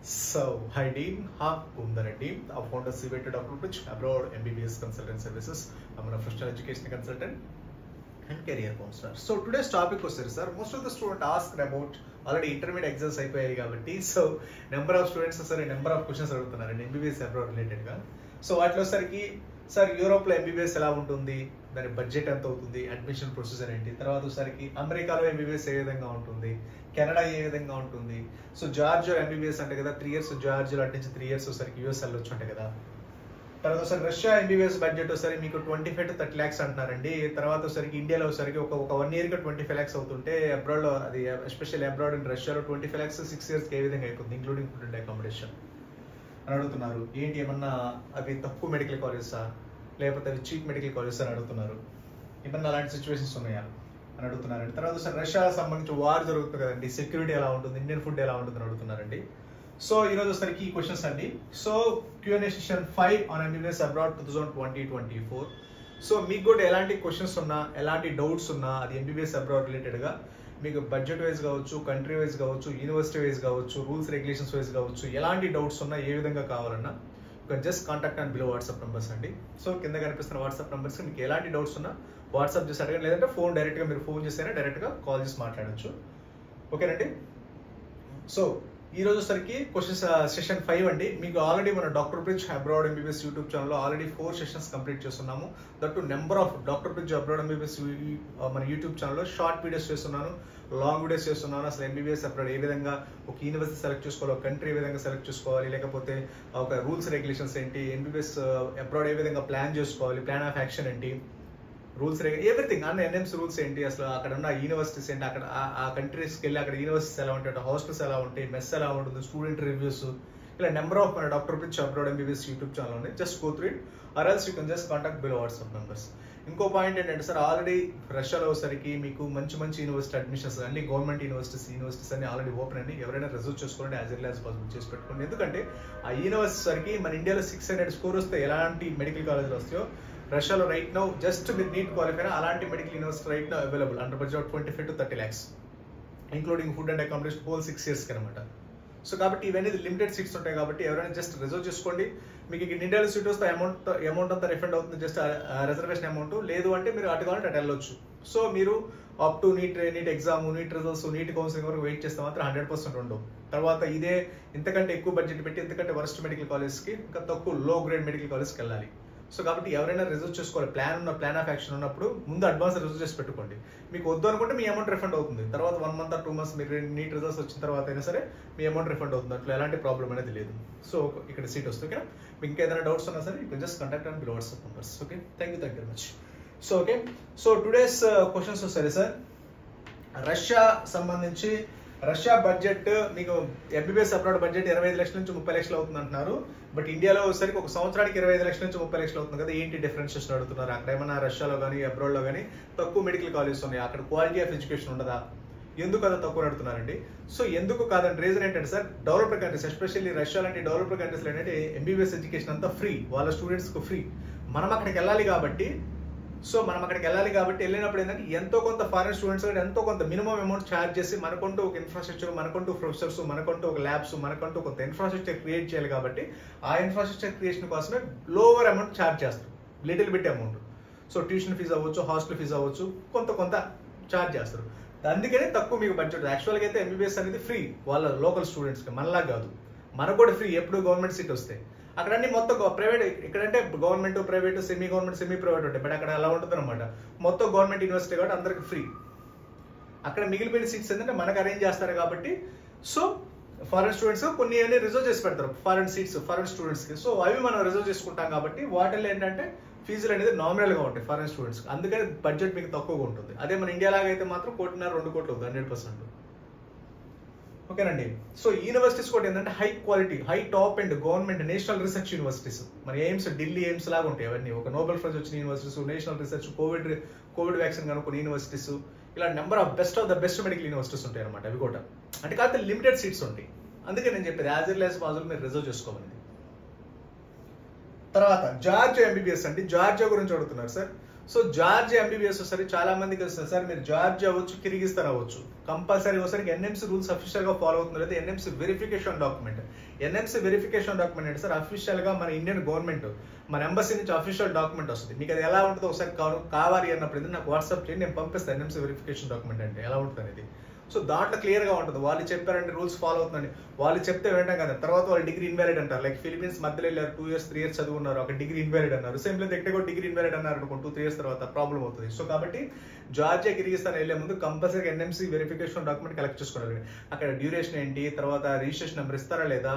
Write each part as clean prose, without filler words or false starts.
Hi Dean, Kumdana team, our founder CVT Dr. Rich, abroad MBBS consultant services. I'm a professional education consultant and career counselor. So today's topic was sir, most of the students asked about already intermediate exams అయిపోయాయి కాబట్టి so number of students సరే number of questions అడుగుతున్నారండి MBBS abroad related గా. So వాటిలో సరికి sir Europe లో MBBS ఎలా ఉంటుంది, దాని బడ్జెట్ ఎంత అవుతుంది, అడ్మిషన్ ప్రొసీజర్ ఏంటి, తర్వాత సరికి అమెరికాలో ఎంబీబీఎస్ ఏ విధంగా ఉంటుంది, కెనడా ఏ విధంగా ఉంటుంది, సో జార్జియా ఎంబీబీఎస్ అంటే కదా 3 years జార్జియా అటు నుంచి 3 years సరికి యూఎస్ వెళ్ళొచ్చు అంటే కదా. తర్వాత ఒకసారి రష్యా ఎంబీబీఎస్ బడ్జెట్ ఒకసారి మీకు 25 to 30 lakhs అంటున్నారండి. తర్వాత ఒకసారికి ఇండియాలో ఒకసారికి ఒక 1 year కి 25 lakhs అవుతుంటే అబ్రాడ్ లో అది ఎస్పెషల్లీ అబ్రాడ్ అండ్ రష్యాలో 25 lakhs 6 years కి ఏ విధంగా అయిపోతుంది ఇంక్లూడింగ్ ఫుడ్ అండ్ అకామిడేషన్ అని అడుగుతున్నారు. ఏంటి ఏమన్నా అవి తక్కువ మెడికల్ కాలేజెసా లేకపోతే అవి చీప్ మెడికల్ కాలేజెస్ అని అడుగుతున్నారు. ఏమన్నా అలాంటి సిచ్యువేషన్స్ ఉన్నాయా అని అడుగుతున్నారండి. తర్వాత ఒకసారి రష్యాకి సంబంధించి వార్ జరుగుతుంది కదండి, సెక్యూరిటీ ఎలా ఉంటుంది, ఇండియన్ ఫుడ్ ఎలా ఉంటుంది అని అడుగుతున్నారండి. సో ఈరోజు వచ్చేసరికి ఈ క్వశ్చన్స్ అండి. So Q&A session 5 on MBBS abroad 2020-24. So మీకు కూడా ఎలాంటి క్వశ్చన్స్ ఉన్నా ఎలాంటి డౌట్స్ ఉన్నా అది ఎంబీబీఎస్ అబ్రాడ్ రిలేటెడ్ గా మీకు బడ్జెట్ వైజ్ కావచ్చు, కంట్రీ వైజ్ కావచ్చు, యూనివర్సిటీ వైజ్ కావచ్చు, రూల్స్ రెగ్యులేషన్స్ వైజ్ కావచ్చు, ఎలాంటి డౌట్స్ ఉన్నా ఏ విధంగా కావాలన్నా just contact and below WhatsApp numbers అండి. సో కింద కనిపిస్తున్న వాట్సాప్ నెంబర్స్ మీకు ఎలాంటి డౌట్స్ ఉన్నా వాట్సాప్ చేసి అడగండి, లేదంటే ఫోన్ డైరెక్ట్గా మీరు ఫోన్ చేస్తేనే డైరెక్ట్గా కాల్ చేసి మాట్లాడచ్చు. ఓకేనండి. సో ఈ రోజు సరికి క్వశ్చన్స్ సెషన్ 5 అండి. మీకు ఆల్రెడీ మన doctor bridge abroad MBBS YouTube ఛానల్లో ఆల్రెడీ 4 సెషన్స్ కంప్లీట్ చేస్తున్నాము. That number of doctor bridge abroad MBBS మన యూట్యూబ్ ఛానల్లో షార్ట్ వీడియోస్ చేస్తున్నాను, లాంగ్ వీడియోస్ చేస్తున్నాను. అసలు ఎంబీబీఎస్ అబ్రాడ్ ఏ విధంగా ఒక యూనివర్సిటీ సెలెక్ట్ చేసుకోవాలి, ఒక కంట్రీ ఏ విధంగా సెలెక్ట్ చేసుకోవాలి, లేకపోతే ఒక రూల్స్ రెగ్యులేషన్స్ ఏంటి, ఎంబీబీఎస్ అబ్రాడ్ ఏ విధంగా ప్లాన్ చేసుకోవాలి, ప్లాన్ ఆఫ్ యాక్షన్ ఏంటి, రూల్స్ ఎవ్రీథింగ్ అన్న ఎన్ఎంస్ రూల్స్ ఏంటి, అసలు అక్కడ ఉన్న యూనివర్సిటీస్ ఏంటి, అక్కడ ఆ కంట్రీస్కి వెళ్ళి అక్కడ యూనివర్సిటీస్ ఎలా ఉంటాయి, హాస్టల్స్ ఎలా ఉంటాయి, మెస్ ఎలా ఉంటుంది, స్టూడెంట్ రివ్యూస్, ఇలా నెంబర్ ఆఫ్ మన doctor bridge abroad MBBS YouTube channel ఉంది. Just go through it or else you can just contact below WhatsApp numbers. ఇంకో పాయింట్ ఏంటంటే సార్ ఆల్రెడీ రష్యాలో సరికి మీకు మంచి యూనివర్సిటీ అడ్మిషన్స్ అన్ని గవర్నమెంట్ యూనివర్సిటీస్ అన్ని ఆల్రెడీ ఓపెన్ అండి. ఎవరైనా రిజర్వ్ చేసుకోండి, యాజ్ ఎర్లీ యాజ్ పాసిబుల్ చేసి పెట్టుకోండి. ఎందుకంటే ఆ యూనివర్సిటీ సరికి మన ఇండియాలో 600 స్కోర్ వస్తే ఎలాంటి మెడికల్ కాలేజీలు వస్తాయో రష్యాలో రైట్ నౌ జస్ట్ మీరు నీట్ క్వాలిఫై అలాంటి medical university right now available under budget 25 to 30 lakhs including food and accommodation whole 6 years అనమాట. సో కాబట్టి ఇవన్నీ లిమిటెడ్ సీట్స్ ఉంటాయి కాబట్టి ఎవరైనా జస్ట్ రిజర్వ్ చేసుకోండి. మీకు ఇండియాలో సీట్ వస్తే అమౌంట్ అంతా రిఫండ్ అవుతుంది, జస్ట్ రిజర్వేషన్ అమౌంట్. లేదు అంటే మీరు అటు కావాలంటే అటు వెళ్ళొచ్చు. సో మీరు up to NEET exam, NEET results, NEET counselling వరకు వెయిట్ చేస్తే మాత్రం 100% ఉండవు. తర్వాత ఇదే ఇంతకంటే ఎక్కువ బడ్జెట్ పెట్టి ఇంతకంటే వరస్ట్ మెడికల్ కాలేజ్కి ఇంకా తక్కువ లో గ్రేడ్ మెడికల్ కాలేజ్కి వెళ్ళాలి. సో కాబట్టి ఎవరైనా రిజర్వ్ చేసుకోవాలి, ప్లాన్ ఆఫ్ యాక్షన్ ఉన్నప్పుడు ముందు అడ్వాన్స్ రిజర్వ్ చేసి పెట్టుకోండి. మీకు వద్దు అనుకుంటే మీ అమౌంట్ రిఫండ్ అవుతుంది. తర్వాత 1 month or 2 months మీరు నీట్ రిజల్ట్స్ వచ్చిన తర్వాత అయినా సరే మీ అమౌంట్ రిఫండ్ అవుతుంది. అట్లా ఎలాంటి ప్రాబ్లం అనేది లేదు. సో ఇక్కడ సీట్ వస్తుంది. ఓకే, మీకు ఇంకేదైనా డౌట్స్ ఉన్నా సరే you can just contact and below WhatsApp numbers. Okay, thank you very much. So okay, so today's questions వస్తాయి సార్. రష్యా సంబంధించి రష్యా బడ్జెట్ మీకు ఎంబీబీఎస్ అబ్రాడ్ బడ్జెట్ 25 లక్షల నుంచి 30 లక్షలు అవుతుంది అంటున్నారు. బట్ ఇండియాలో వచ్చేసరికి ఒక సంవత్సరానికి 25 లక్షల నుంచి 30 లక్షలు అవుతుంది కదా. ఏంటి డిఫరెన్షియేషన్ అడుగుతున్నారు? అక్కడ ఏమన్నా రష్యాలో కానీ అబ్రాడ్లో కానీ తక్కువ మెడికల్ కాలేజెస్ ఉన్నాయి, అక్కడ క్వాలిటీ ఆఫ్ ఎడ్యుకేషన్ ఉండదా, ఎందుకు అలా తక్కువ అడుగుతున్నారండి? సో ఎందుకు కాదని రీజన్ ఏంటంటే sir developed countries especially Russia లాంటి డెవలప్డ్ కంట్రీస్లో ఏంటంటే ఎంబీబీఎస్ ఎడ్యుకేషన్ అంతా ఫ్రీ, వాళ్ళ స్టూడెంట్స్కి ఫ్రీ. మనం అక్కడికి వెళ్ళాలి కాబట్టి వెళ్ళినప్పుడు ఏంటంటే ఎంతో కొంత ఫారెన్ స్టూడెంట్స్ ఎంతో కొంత మినిమం అమౌంట్ ఛార్జ్ చేసి మనకంటూ ఒక ఇన్ఫ్రాస్ట్రక్చర్, మనకంటూ ప్రొఫెసర్స్, మనకంటూ ఒక ల్యాబ్స్, మనకంటూ కొంత ఇన్ఫ్రాస్ట్రక్చర్ క్రియేట్ చేయాలి. కాబట్టి ఆ ఇన్ఫ్రాస్ట్రక్చర్ క్రియేషన్ కోసమే లోవర్ అమౌంట్ ఛార్జ్ చేస్తారు, little bit amount. So tuition fees అవ్వచ్చు, హాస్టల్ ఫీజు అవ్వచ్చు, కొంత ఛార్జ్ చేస్తారు. అందుకనే తక్కువ మీకు బడ్జెట్. యాక్చువల్గా అయితే ఎంబీబీఎస్ అనేది ఫ్రీ వాళ్ళ లోకల్ స్టూడెంట్స్కి, మనలా కాదు. మనకు కూడా ఫ్రీ ఎప్పుడు గవర్నమెంట్ సీట్ వస్తే. అక్కడ అన్ని మొత్తం ప్రైవేట్, ఇక్కడంటే government, private, semi government, semi private ఉంటాయి. బట్ అక్కడ అలా ఉంటుంది అనమాట. మొత్తం గవర్నమెంట్ యూనివర్సిటీ కాబట్టి అందరికి ఫ్రీ. అక్కడ మిగిలిపోయిన సీట్స్ ఏంటంటే మనకు అరేంజ్ చేస్తారు కాబట్టి. సో ఫారెన్ స్టూడెంట్స్ కొన్ని అన్ని రిజర్వ్ చేసి పెడతారు, ఫారెన్ సీట్స్ ఫారెన్ స్టూడెంట్స్కి. సో అవి మనం రిజర్వ్ చేసుకుంటాం కాబట్టి వాటిల్లో ఏంటంటే ఫీజులు అనేది నామినల్గా ఉంటాయి ఫారెన్ స్టూడెంట్స్కి. అందుకని బడ్జెట్ మీకు తక్కువగా ఉంటుంది. అదే మన ఇండియా లాగా అయితే మాత్రం 1.5-2 కోట్లు అవుతుంది 100%. ఓకేనండి. సో యూనివర్సిటీస్ కూడా ఏంటంటే high quality, high top and government national research universities. మరి ఎయిమ్స్, ఢిల్లీ ఎయిమ్స్ లాగా ఉంటాయి అవన్నీ. ఒక నోబెల్ ప్రైజ్ వచ్చిన universities, national research, covid vaccine కనుక్కున్న యూనివర్సిటీస్, ఇలా number of best medical universities ఉంటాయి అనమాట. అవి కూడా అంటే కాకపోతే లిమిటెడ్ సీట్స్ ఉంటాయి. అందుకే నేను చెప్పేది యాజ్ ఎర్లీ యాజ్ పాసిబుల్ మీరు రిజర్వ్ చేసుకోవాలి. తర్వాత జార్జియా ఎంబీబీఎస్ అండి. జార్జియా గురించి అడుగుతున్నారు సార్. సో జార్జియా ఎంబీబీఎస్ ఒకసారి చాలా మందికి వస్తుంది సార్, మీరు జార్జియా అవ్వచ్చు, కిర్గిస్తాన్ అవ్వచ్చు, కంపల్సరీ ఒకసారి ఎన్ఎంసీ రూల్స్ అఫీషియల్ గా ఫాలో అవుతున్నారు. అయితే NMC verification document. NMC verification document అంటే సార్ అఫీషియల్ గా మన ఇండియన్ గవర్నమెంట్ మన ఎంబసీ నుంచి అఫీషియల్ డాక్యుమెంట్ వస్తుంది. మీకు అది ఎలా ఉంటుందో ఒకసారి కావాలి అన్నప్పుడు నాకు వాట్సాప్ చేయండి, నేను పంపిస్తాను. ఎన్ఎంసీ వెరిఫికేషన్ డాక్యుమెంట్ అంటే ఎలా ఉంటుంది అనేది. సో దాంట్లో క్లియర్ గా ఉంటుంది. వాళ్ళు చెప్పారంటే రూల్స్ ఫాలో అవుతుందండి, వాళ్ళు చెప్తే వింటాం కదా. తర్వాత వాళ్ళు డిగ్రీ ఇన్వాలిడ్ అంటారు. లైక్ ఫిలిపీన్స్ మధ్యలో వెళ్ళారు, 2 years 3 years చదువున్నారు, అక్కడ డిగ్రీ ఇన్వాలిడ్ అన్నారు. సేమ్ లేదు ఎక్కడ డిగ్రీ ఇన్వాలిడ్ అన్నారు అనుకో 2-3 years తర్వాత ప్రాబ్లం అవుతుంది. సో కాబట్టి జార్జియా కిర్గిస్తాన్ వెళ్ళే ముందు compulsory NMC verification document collect చేసుకోవాలి. అక్కడ డ్యూరేషన్ ఏంటి, తర్వాత రిజిస్ట్రేషన్ నెంబర్ ఇస్తారా లేదా,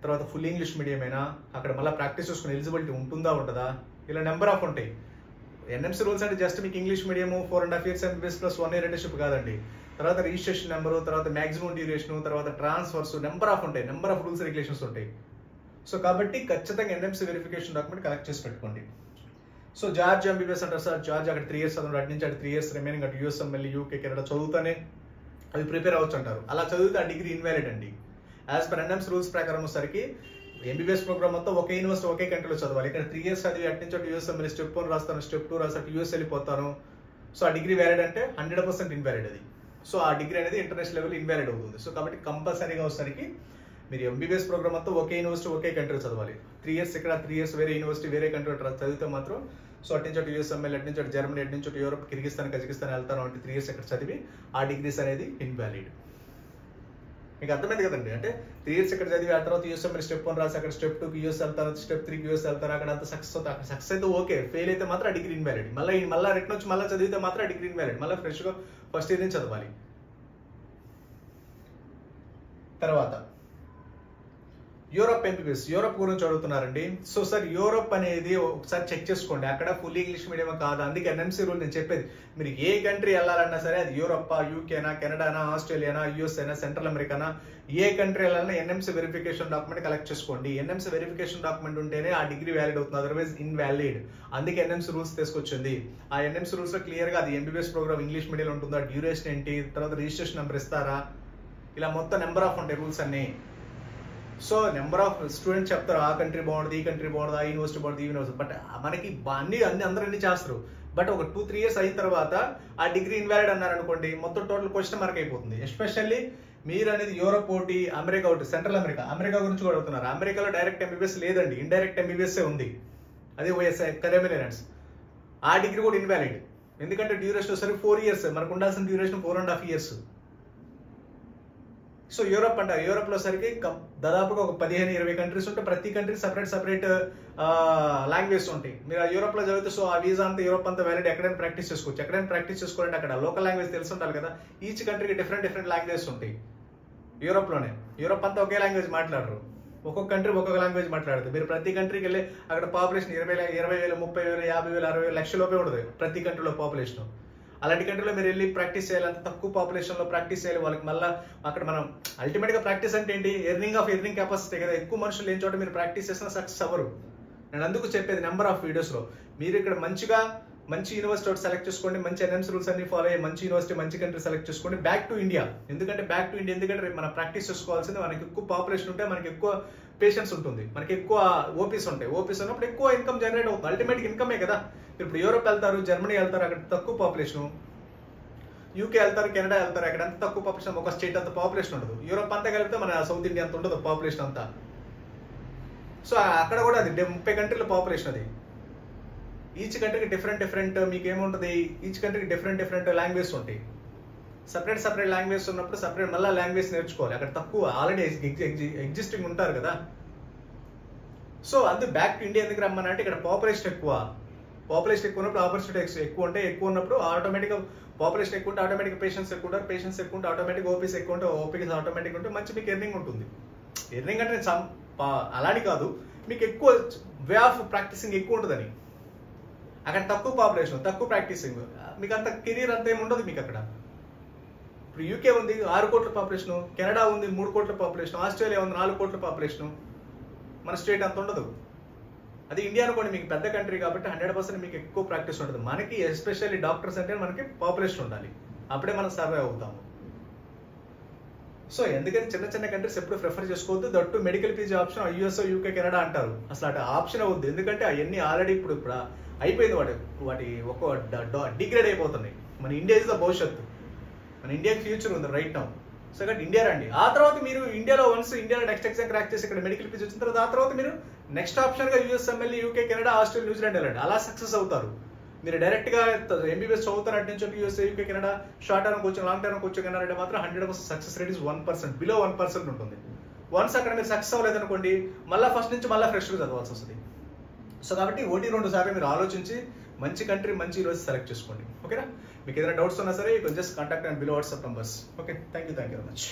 తర్వాత ఫుల్ ఇంగ్లీష్ మీడియమేనా, అక్కడ మళ్ళీ ప్రాక్టీస్ చేసుకుని ఎలిజిబిలిటీ ఉంటుందా ఉండదా, ఇలా నెంబర్ ఆఫ్ ఉంటాయి. ఎన్ఎంసీ రూల్స్ అంటే జస్ట్ మీకు English medium 4.5 years MBBS plus 1 year internship కాదండి. తర్వాత రిజిస్ట్రేషన్ నెంబరు, తర్వాత మాక్సిమం డ్యూరేషన్, తర్వాత ట్రాన్స్ఫర్స్, నెంబర్ ఆఫ్ ఉంటాయి, నెంబర్ ఆఫ్ రూల్స్ రెగ్యులేషన్స్ ఉంటాయి. సో కాబట్టి ఖచ్చితంగా ఎన్ఎంసీ వెరిఫికేషన్ డాక్యుమెంట్ కలెక్ట్ చేసి పెట్టుకోండి. సో జార్జియా ఎంబీబీఎస్ అంటారు సార్, జార్జియా అక్కడ 3 years చదువు, అటు నుంచి అటు 3 years రిమైనింగ్ అటు యూఎస్ఎం వెళ్ళి యూకే కెనడా చదువుతానే అవి ప్రిపేర్ అవ్వచ్చు అంటారు. అలా చదివితే ఆ డిగ్రీ ఇన్వాలిడ్ అండి. యాజ్ పర్ ఎన్ఎంసీ రూల్స్ ప్రకారం వచ్చేసరికి ఎంబీబీఎస్ ప్రోగ్రామ్ మొత్తం ఒకే యూనివర్సిటీ ఒకే కంట్రీలో చదవాలి. ఇక్కడ 3 years చదివి అటు నుంచి అటు యూఎస్ఎం వెళ్ళి స్టెప్ 1 రాస్తాను, స్టెప్ 2 రాస్తాను, యూఎస్ వెళ్ళిపోతాను. సో ఆ డిగ్రీ వ్యాలిడ్ అంటే 100% ఇన్వాలిడ్ అది. సో ఆ డిగ్రీ అనేది ఇంటర్నేషనల్ లెవెల్ ఇన్వాలిడ్ అవుతుంది. సో కాబట్టి కంపల్సరీగా వచ్చేసరికి మీరు ఎంబీబీఎస్ ప్రోగ్రామ్ మొత్తం ఒకే యూనివర్సిటీ ఒకే కంట్రీ చదవాలి. 3 years ఇక్కడ, 3 years వేరే యూనివర్సిటీ వేరే కంట్రీ చదివితే మాత్రం సో అటు నుంచి అటు యూఎస్ఎంఎల్, అటు నుంచి అటు జర్మనీ, అటు నుంచి అటు యూరోప్, కిర్గిస్తాన్, కజకిస్తాన్ వెళ్తాను అంటే 3 years ఇక్కడ చదివి ఆ డిగ్రీస్ అనేది ఇన్వాలిడ్. మీకు అర్థమైంది కదండి. అంటే 3 years ఇక్కడ చదివి ఆ తర్వాత యూఎస్ఎంఎల్ స్టెప్ 1 రాసి అక్కడ స్టెప్ 2కి యూఎస్ వెళ్తారు, స్టెప్ 3కి యూఎస్ వెళ్తారు, అక్కడ అంత సక్సెస్ అవుతుంది. అక్కడ సక్సెస్ అయితే ఓకే, ఫెయిల్ అయితే మాత్రం ఆ డిగ్రీ ఇన్వాలిడ్. మళ్ళీ రిటర్న్ వచ్చి మళ్ళీ చదివితే మాత్రం ఆ డిగ్రీ ఇన్వాలిడ్. మళ్ళీ ఫ్రెష్గా ఫస్ట్ ఇయర్ నుంచి చదవాలి. తర్వాత యూరోప్ ఎంబీబీఎస్, యూరోప్ గురించి అడుగుతున్నారండి. సో సార్ యూరోప్ అనేది ఒకసారి చెక్ చేసుకోండి, అక్కడ ఫుల్ ఇంగ్లీష్ మీడియం కాదు. అందుకే ఎన్ఎంసీ రూల్ నేను చెప్పేది, మీరు ఏ కంట్రీ వెళ్ళాలన్నా సరే అది యూరోపా, యూకేనా, కెనడానా, ఆస్ట్రేలియానా, యూఎస్ అయినా, సెంట్రల్ అమెరికానా, ఏ కంట్రీ వెళ్ళాలన్నా ఎన్ఎంసీ వెరిఫికేషన్ డాక్యుమెంట్ కలెక్ట్ చేసుకోండి. ఎన్ఎంసీ వెరిఫికేషన్ డాక్యుమెంట్ ఉంటేనే ఆ డిగ్రీ వ్యాలిడ్ అవుతుంది, అదర్వైజ్ ఇన్వాలిడ్. అందుకే ఎన్ఎంసీ రూల్స్ తీసుకొచ్చింది. ఆ ఎన్ఎంసీ రూల్స్ లో క్లియర్ గా అది ఎంబీబీఎస్ ప్రోగ్రామ్ ఇంగ్లీష్ మీడియం ఉంటుందా, డ్యూరేషన్ ఏంటి, తర్వాత రిజిస్ట్రేషన్ నెంబర్ ఇస్తారా, ఇలా మొత్తం నెంబర్ ఆఫ్ ఉంటాయి రూల్స్ అన్ని. సో నెంబర్ ఆఫ్ స్టూడెంట్స్ చెప్తారు ఆ కంట్రీ బాగుంటుంది, ఈ కంట్రీ బాగుంటుంది, ఆ యూనివర్సిటీ బాగుంటుంది, ఈ యూనివర్సిటీ. బట్ మనకి అందరూ అన్ని చేస్తారు. బట్ ఒక 2-3 years అయిన తర్వాత ఆ డిగ్రీ ఇన్వాలిడ్ అన్నారు అనుకోండి, మొత్తం టోటల్ క్వశ్చన్ మార్క్ అయిపోతుంది. ఎస్పెషల్లీ మీరు అనేది యూరోప్ ఒకటి, అమెరికా ఒకటి, సెంట్రల్ అమెరికా గురించి కూడా అడుగుతున్నారు. అమెరికాలో డైరెక్ట్ ఎంబీబీఎస్ లేదండి, ఇండైరెక్ట్ ఎంబీబీఎస్ ఉంది. అదే కరెమిలియన్స్ ఆ డిగ్రీ కూడా ఇన్వాలిడ్. ఎందుకంటే డ్యూరేషన్ వచ్చేసరికి 4 years, మనకు ఉండాల్సిన డ్యూరేషన్ 4.5 years. సో యూరోప్ అంటారు, యూరోప్ లో సరికి దాదాపుగా ఒక 15-20 కంట్రీస్ ఉంటాయి. ప్రతి కంట్రీ సపరేట్ లాంగ్వేజ్ ఉంటాయి. మీరు ఆ యూరోప్ లో చదివితే సో ఆ వీసా అంతా యూరోప్ అంతా వ్యాలిడ్, ఎక్కడైనా ప్రాక్టీస్ చేసుకోవచ్చు. ఎక్కడైనా ప్రాక్టీస్ చేసుకోవాలంటే అక్కడ లోకల్ లాంగ్వేజ్ తెలిసి ఉండాలి కదా. ఈచ్ కంట్రీకి డిఫరెంట్ లాంగ్వేజెస్ ఉంటాయి యూరోప్ లోనే. యూరోప్ అంతా ఒకే లాంగ్వేజ్ మాట్లాడరు, ఒక్కొక్క కంట్రీ ఒక్కొక్క లాంగ్వేజ్ మాట్లాడుతుంది. మీరు ప్రతి కంట్రీకి వెళ్ళి అక్కడ పాపులేషన్ 20,000, 30,000, 50,000, 60,000, లక్షలోపే ఉండదు ప్రతి కంట్రీలో పాపులేషన్. అలాంటి కంట్రీలో మీరు వెళ్ళి ప్రాక్టీస్ చేయాలి, అంత తక్కువ పాపులేషన్ లో ప్రాక్టీస్ చేయాలి. వాళ్ళకి మళ్ళీ అక్కడ మనం అల్టిమేట్ గా ప్రాక్టీస్ అంటే ఏంటి, ఎర్నింగ్ కెపాసిటీ కదా. ఎక్కువ మనుషులు లేని చోట మీరు ప్రాక్టీస్ చేసినా సక్సెస్ అవ్వరు. నేను అందుకు చెప్పేది నెంబర్ ఆఫ్ వీడియోస్ లో మీరు ఇక్కడ మంచి యూనివర్సిటీ ఒకటి సెలెక్ట్ చేసుకోండి, మంచి ఎన్ఎంసీ రూల్స్ అన్ని ఫాలో అయ్యి మంచి యూనివర్సిటీ, మంచి కంట్రీ సెలెక్ట్ చేసుకోండి. బ్యాక్ టు ఇండియా, ఎందుకంటే రేపు మనం ప్రాక్టీస్ చేసుకోవాల్సింది. మనకి ఎక్కువ పాపులేషన్ ఉంటే మనకి ఎక్కువ పేషెన్స్ ఉంటుంది, మనకి ఎక్కువ ఓపీస్ ఉంటాయి. ఓపీస్ ఉన్నప్పుడు ఎక్కువ ఇన్కమ్ జనరేట్ అవుతుంది. అల్టిమేట్ ఇన్కమే కదా. ఇప్పుడు యూరోప్ వెళ్తారు, జర్మనీ వెళ్తారు, అక్కడ తక్కువ పాపులేషన్. యూకే వెళ్తారు, కెనడా వెళ్తారు, అక్కడ అంత తక్కువ పాపులేషన్, ఒక స్టేట్ అంత పాపులేషన్ ఉండదు. యూరోప్ అంతా కలిపితే మన సౌత్ ఇండియా అంత ఉండదు పాపులేషన్ అంతా. సో అక్కడ కూడా అది 30 కంట్రీల పాపులేషన్. అది ఈచ్ కంట్రీకి డిఫరెంట్ మీకు ఏముంటుంది, ఈచ్ కంట్రీకి డిఫరెంట్ లాంగ్వేజ్ ఉంటాయి. సపరేట్ లాంగ్వేజ్ ఉన్నప్పుడు సపరేట్ మళ్ళీ లాంగ్వేజ్ నేర్చుకోవాలి. అక్కడ తక్కువ ఆల్రెడీ ఎగ్జిస్టింగ్ ఉంటారు కదా. సో అందుకు బ్యాక్ టు ఇండియా ఎందుకు రమ్మనంటే ఇక్కడ పాపులేషన్ ఎక్కువ ఉన్నప్పుడు ఆపర్చునిటీ ఎక్కువ ఉంటాయి. ఎక్కువ ఉన్నప్పుడు ఆటోమేటిక్గా పాపులేషన్ ఎక్కువ ఉంటే ఆటోమేటిక్ పేషెంట్స్ ఎక్కువ ఉంటారు, పేషెంట్స్ ఎక్కువ ఉంటే ఆటోమేటిక్ ఓపీస్ ఎక్కువ ఉంటే ఓపీస్ ఆటోమేటిక్ ఉంటే మంచి మీకు ఎర్నింగ్ ఉంటుంది. ఎర్నింగ్ అంటే అలాని కాదు, మీకు ఎక్కువ వే ఆఫ్ ప్రాక్టీసింగ్ ఎక్కువ ఉంటుందని. అక్కడ తక్కువ పాపులేషన్, తక్కువ ప్రాక్టీసింగ్, మీకు అంత కెరీర్ అంత ఏమి ఉండదు మీకు అక్కడ. ఇప్పుడు యూకే ఉంది 6 కోట్ల పాపులేషన్, కెనడా ఉంది 3 కోట్ల పాపులేషన్, ఆస్ట్రేలియా ఉంది 4 కోట్ల పాపులేషన్. మన స్టేట్ అంత ఉండదు. అది ఇండియా అనుకోండి, మీకు పెద్ద కంట్రీ కాబట్టి 100% మీకు ఎక్కువ ప్రాక్టీస్ ఉంటుంది. మనకి ఎస్పెషల్లీ డాక్టర్స్ అంటే మనకి పాపులేషన్ ఉండాలి, అప్పుడే మనం సర్వే అవుతాము. సో ఎందుకని చిన్న కంట్రీస్ ఎప్పుడు ప్రిఫర్ చేసుకోవద్దు. That to medical PG option US, UK, Canada అంటారు. అసలు అటు ఆప్షన్ అవద్దు, ఎందుకంటే అవన్నీ ఆల్రెడీ ఇప్పుడు అయిపోయింది, వాటి ఒక్కో డిగ్రేడ్ అయిపోతున్నాయి. మన ఇండియా ఇస్ ద భవిష్యత్తు, మన ఇండియాకి ఫ్యూచర్ ఉంది రైట్ నౌ. సో కాబట్టి ఇండియా రండి. ఆ తర్వాత మీరు ఇండియాలో వన్స్ ఇండియాలో నెక్స్ట్ ఎగ్జామ్ క్రాక్ చేసి ఇక్కడ మెడికల్ ఫీజు వచ్చిన తర్వాత ఆ తర్వాత మీరు నెక్స్ట్ ఆప్షన్గా USMLE, UK, Canada, Australia, New Zealand వెళ్ళండి. అలా సక్సెస్ అవుతారు. మీరు డైరెక్ట్గా ఎంబీబీఎస్ చదువుతారు అటు నుంచి USA, UK, Canada, short term coaching, long term coaching అన్నారంటే మాత్రం 100% సక్సెస్ రేట్ ఇస్ 1%, బిలో 1% ఉంటుంది. వన్స్ అక్కడ మీరు సక్సెస్ అవ్వలేదు అనుకోండి, మళ్ళీ ఫస్ట్ నుంచి మళ్ళీ ఫ్రెష్గా చదవాల్సి వస్తుంది. సో కాబట్టి 1-2 సార్లు మీరు ఆలోచించి మంచి కంట్రీ, మంచి రోజు సెలెక్ట్ చేసుకోండి. ఓకేనా? మీకు ఏదైనా డౌట్స్ ఉన్నా సరే you can just contact and below WhatsApp numbers. Okay, thank you very much.